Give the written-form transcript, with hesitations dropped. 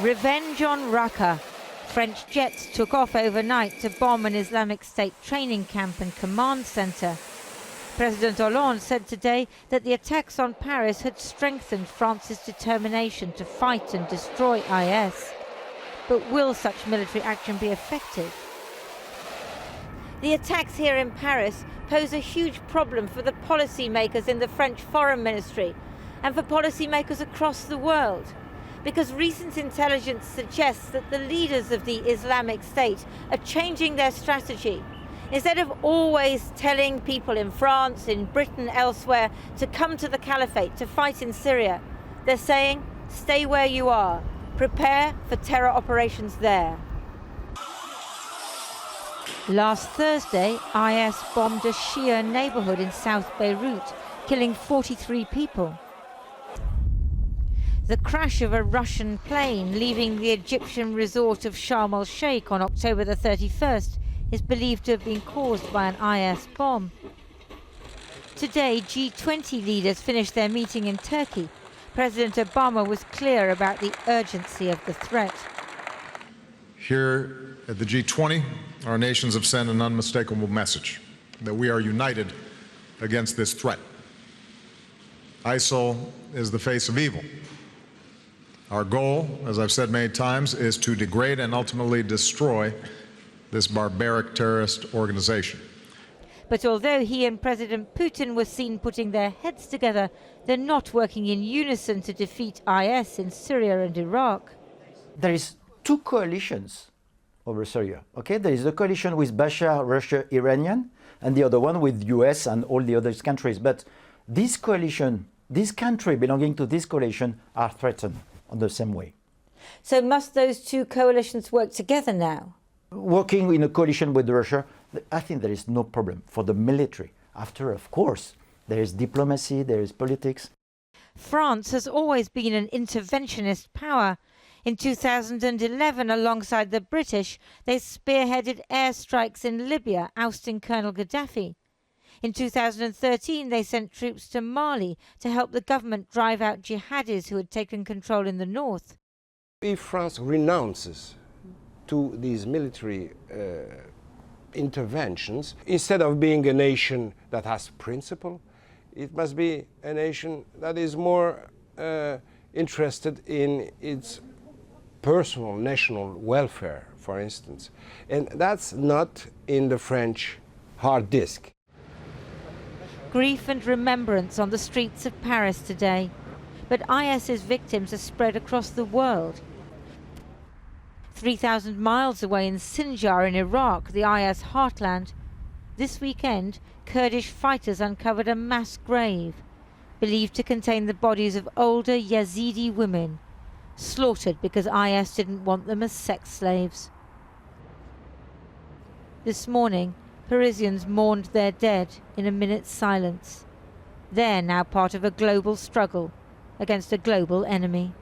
Revenge on Raqqa. French jets took off overnight to bomb an Islamic State training camp and command centre. President Hollande said today that the attacks on Paris had strengthened France's determination to fight and destroy IS. But will such military action be effective? The attacks here in Paris pose a huge problem for the policymakers in the French Foreign Ministry and for policymakers across the world, because recent intelligence suggests that the leaders of the Islamic State are changing their strategy. Instead of always telling people in France, in Britain, elsewhere to come to the caliphate to fight in Syria, they're saying, stay where you are, prepare for terror operations there. Last Thursday, IS bombed a Shia neighborhood in South Beirut, killing 43 people. The crash of a Russian plane leaving the Egyptian resort of Sharm el-Sheikh on October the 31st is believed to have been caused by an IS bomb. Today, G20 leaders finished their meeting in Turkey. President Obama was clear about the urgency of the threat. Here at the G20, our nations have sent an unmistakable message that we are united against this threat. ISIL is the face of evil. Our goal, as I've said many times, is to degrade and ultimately destroy this barbaric terrorist organization. But although he and President Putin were seen putting their heads together, they're not working in unison to defeat IS in Syria and Iraq. There is two coalitions over Syria. Okay, there is a coalition with Bashar, Russia, Iranian, and the other one with US and all the other countries. But this coalition, this country belonging to this coalition are threatened on the same way. So must those two coalitions work together now? Working in a coalition with Russia, I think there is no problem for the military. After, of course, there is diplomacy, there is politics. France has always been an interventionist power. In 2011, alongside the British, they spearheaded airstrikes in Libya, ousting Colonel Gaddafi. In 2013, they sent troops to Mali to help the government drive out jihadis who had taken control in the north. If France renounces to these military interventions, instead of being a nation that has principle, it must be a nation that is more interested in its personal national welfare, for instance. And that's not in the French hard disk. Grief and remembrance on the streets of Paris today. But IS's victims are spread across the world. 3,000 miles away in Sinjar in Iraq, the IS heartland, this weekend, Kurdish fighters uncovered a mass grave, believed to contain the bodies of older Yazidi women, slaughtered because IS didn't want them as sex slaves. This morning, Parisians mourned their dead in a minute's silence. They're now part of a global struggle against a global enemy.